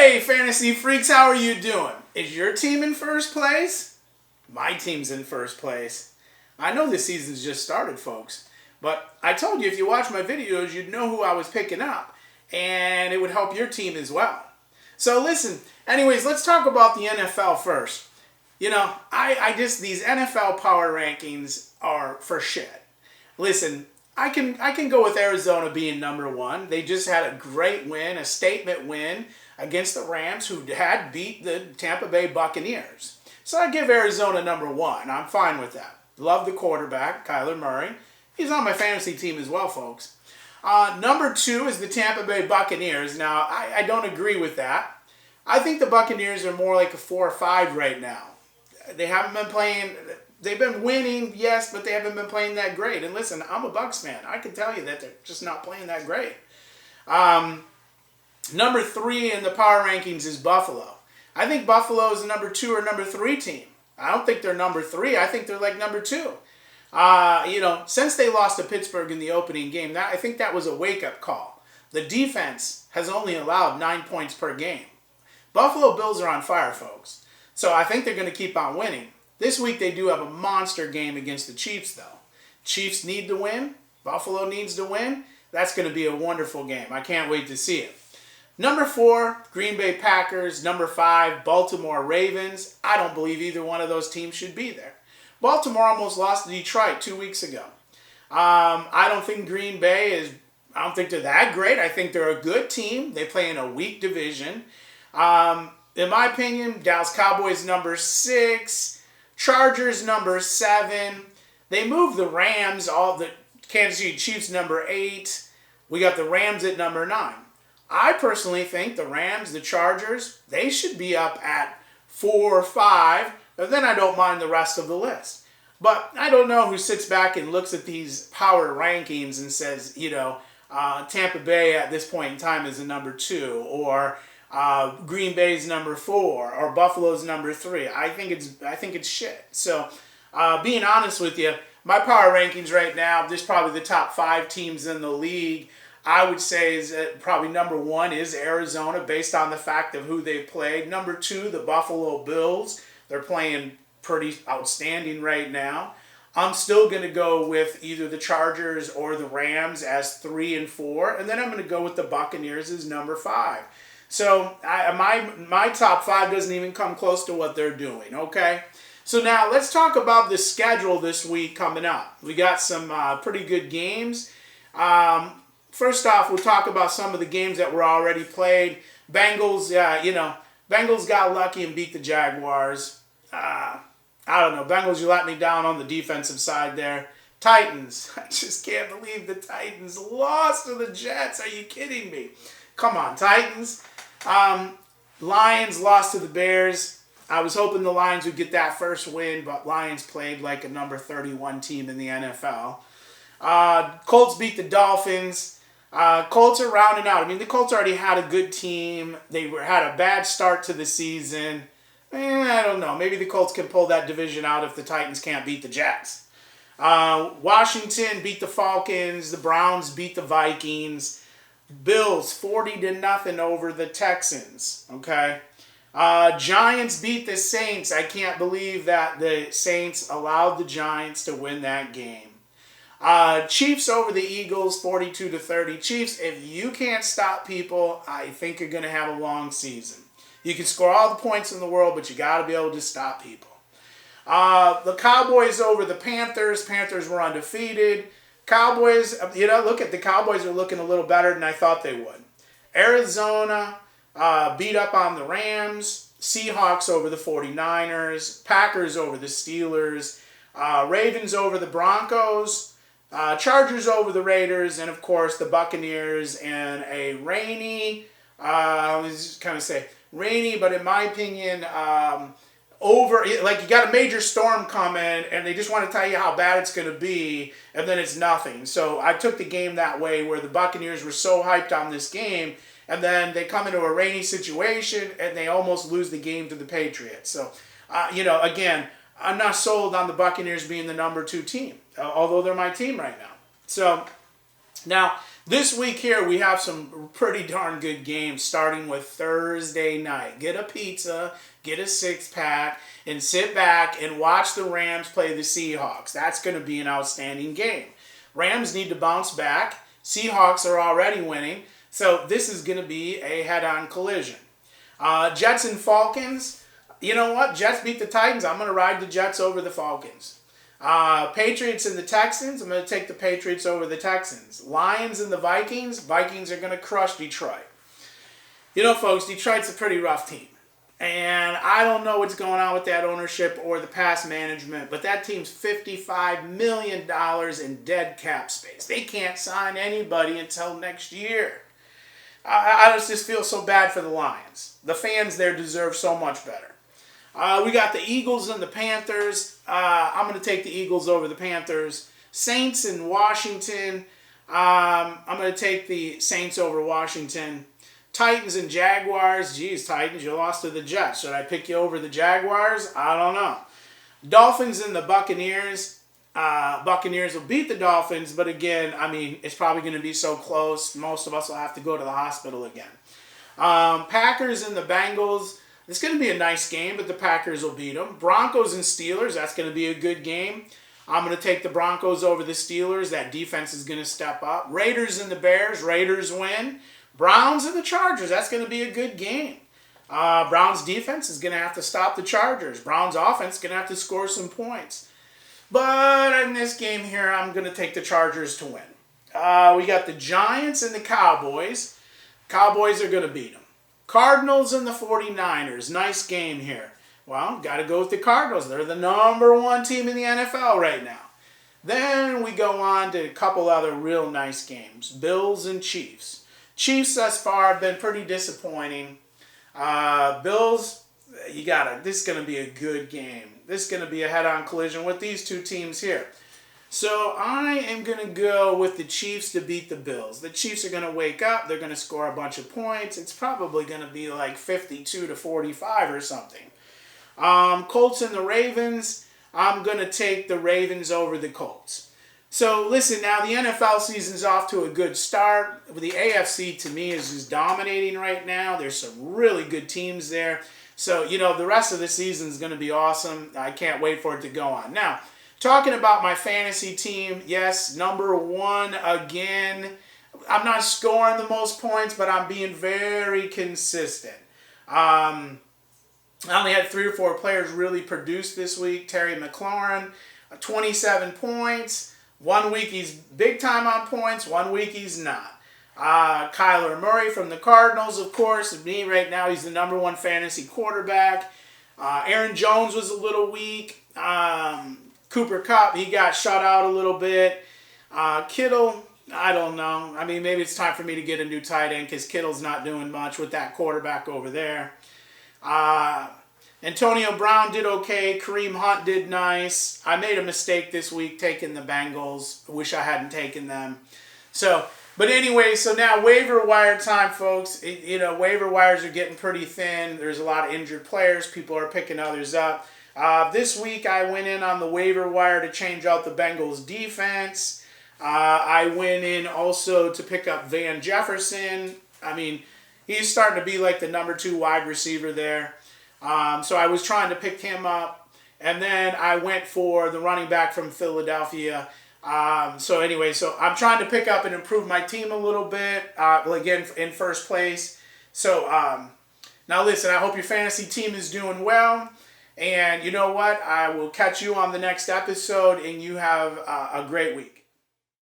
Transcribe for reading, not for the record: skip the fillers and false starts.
Hey, fantasy freaks, how are you doing? Is your team in first place? My team's in first place. I know this season's just started, folks, but I told you if you watch my videos, you'd know who I was picking up, and it would help your team as well. So listen, anyways, let's talk about the NFL first. You know, these NFL power rankings are for shit. Listen, I can go with Arizona being number one. They just had a great win, a statement win against the Rams, who had beat the Tampa Bay Buccaneers. So I give Arizona number one. I'm fine with that. Love the quarterback, Kyler Murray. He's on my fantasy team as well, folks. Number two is the Tampa Bay Buccaneers. Now, I don't agree with that. I think the Buccaneers are more like a 4 or 5 right now. They haven't been playing. They've been winning, yes, but they haven't been playing that great. And listen, I'm a Bucs fan. I can tell you that they're just not playing that great. Number 3 in the power rankings is Buffalo. I think Buffalo is the number 2 or number 3 team. I don't think they're number 3. I think they're like number 2. Since they lost to Pittsburgh in the opening game, I think that was a wake-up call. The defense has only allowed 9 points per game. Buffalo Bills are on fire, folks. So I think they're going to keep on winning. This week they do have a monster game against the Chiefs, though. Chiefs need to win. Buffalo needs to win. That's going to be a wonderful game. I can't wait to see it. Number 4, Green Bay Packers. Number 5, Baltimore Ravens. I don't believe either one of those teams should be there. Baltimore almost lost to Detroit 2 weeks ago. I don't think Green Bay is, I don't think they're that great. I think they're a good team. They play in a weak division. In my opinion, Dallas Cowboys number 6. Chargers number 7. They moved the Rams, the Kansas City Chiefs number 8. We got the Rams at number 9. I personally think the Rams, the Chargers, they should be up at 4 or 5. And then I don't mind the rest of the list. But I don't know who sits back and looks at these power rankings and says, Tampa Bay at this point in time is a number 2, or Green Bay's number 4, or Buffalo's number 3. I think it's shit. So, being honest with you, my power rankings right now, there's probably the top 5 teams in the league. I would say is probably number 1 is Arizona, based on the fact of who they played. Number 2, the Buffalo Bills. They're playing pretty outstanding right now. I'm still going to go with either the Chargers or the Rams as 3 and 4, and then I'm going to go with the Buccaneers as number 5. So my top 5 doesn't even come close to what they're doing, okay? So now let's talk about the schedule this week coming up. We got some pretty good games. First off, we'll talk about some of the games that were already played. Bengals, Bengals got lucky and beat the Jaguars. I don't know. Bengals, you let me down on the defensive side there. Titans, I just can't believe the Titans lost to the Jets. Are you kidding me? Come on, Titans. Lions lost to the Bears. I was hoping the Lions would get that first win, but Lions played like a number 31 team in the NFL. Colts beat the Dolphins. Colts are rounding out. I mean, the Colts already had a good team. They had a bad start to the season. I don't know. Maybe the Colts can pull that division out if the Titans can't beat the Jets. Washington beat the Falcons. The Browns beat the Vikings. Bills 40-0 over the Texans. Okay. Giants beat the Saints. I can't believe that the Saints allowed the Giants to win that game. Chiefs over the Eagles 42-30. Chiefs, if you can't stop people, I think you're going to have a long season. You can score all the points in the world, but you got to be able to stop people. The Cowboys over the Panthers. Panthers were undefeated. Cowboys, look at the Cowboys are looking a little better than I thought they would. Arizona beat up on the Rams. Seahawks over the 49ers. Packers over the Steelers. Ravens over the Broncos. Chargers over the Raiders. And, of course, the Buccaneers in a rainy, rainy, but in my opinion, you got a major storm coming, and they just want to tell you how bad it's going to be, and then it's nothing. So I took the game that way, where the Buccaneers were so hyped on this game, and then they come into a rainy situation, and they almost lose the game to the Patriots. So, again, I'm not sold on the Buccaneers being the number 2 team, although they're my team right now. So, now, This week here, we have some pretty darn good games, starting with Thursday night. Get a pizza, get a six-pack, and sit back and watch the Rams play the Seahawks. That's going to be an outstanding game. Rams need to bounce back. Seahawks are already winning, so this is going to be a head-on collision. Jets and Falcons. You know what? Jets beat the Titans. I'm going to ride the Jets over the Falcons. Patriots and the Texans. I'm going to take the Patriots over the Texans. Lions and the Vikings. Vikings are going to crush Detroit. You know, folks, Detroit's a pretty rough team. And I don't know what's going on with that ownership or the past management, but that team's $55 million in dead cap space. They can't sign anybody until next year. I just feel so bad for the Lions. The fans there deserve so much better. We got the Eagles and the Panthers. I'm going to take the Eagles over the Panthers. Saints and Washington. I'm going to take the Saints over Washington. Titans and Jaguars. Geez, Titans, you lost to the Jets. Should I pick you over the Jaguars? I don't know. Dolphins and the Buccaneers. Buccaneers will beat the Dolphins, but again, I mean, it's probably going to be so close. Most of us will have to go to the hospital again. Packers and the Bengals. It's going to be a nice game, but the Packers will beat them. Broncos and Steelers. That's going to be a good game. I'm going to take the Broncos over the Steelers. That defense is going to step up. Raiders and the Bears. Raiders win. Browns and the Chargers. That's going to be a good game. Browns defense is going to have to stop the Chargers. Browns offense is going to have to score some points. But in this game here, I'm going to take the Chargers to win. We got the Giants and the Cowboys. Cowboys are going to beat them. Cardinals and the 49ers. Nice game here. Well, got to go with the Cardinals. They're the #1 team in the NFL right now. Then we go on to a couple other real nice games. Bills and Chiefs. Chiefs thus far have been pretty disappointing. Bills, this is going to be a good game. This is going to be a head-on collision with these two teams here. So I am going to go with the Chiefs to beat the Bills. The Chiefs are going to wake up. They're going to score a bunch of points. It's probably going to be like 52-45 or something. Colts and the Ravens. I'm going to take the Ravens over the Colts. So listen, now the NFL season's off to a good start. The AFC to me is just dominating right now. There's some really good teams there. So, you know, the rest of the season is going to be awesome. I can't wait for it to go on. Now, talking about my fantasy team, yes, #1 again. I'm not scoring the most points, but I'm being very consistent. I only had 3 or 4 players really produce this week. Terry McLaurin, 27 points. 1 week he's big time on points, 1 week he's not. Kyler Murray from the Cardinals, of course. Me right now, he's the #1 fantasy quarterback. Aaron Jones was a little weak. Cooper Kupp, he got shut out a little bit. Kittle, I don't know. I mean, maybe it's time for me to get a new tight end because Kittle's not doing much with that quarterback over there. Antonio Brown did okay. Kareem Hunt did nice. I made a mistake this week taking the Bengals. I wish I hadn't taken them. But anyway, so now waiver wire time, folks. Waiver wires are getting pretty thin. There's a lot of injured players. People are picking others up. This week I went in on the waiver wire to change out the Bengals defense. I went in also to pick up Van Jefferson. I mean, he's starting to be like the #2 wide receiver there. So I was trying to pick him up. And then I went for the running back from Philadelphia. So I'm trying to pick up and improve my team a little bit. Again, in first place. So now listen, I hope your fantasy team is doing well. And you know what? I will catch you on the next episode, and you have a great week.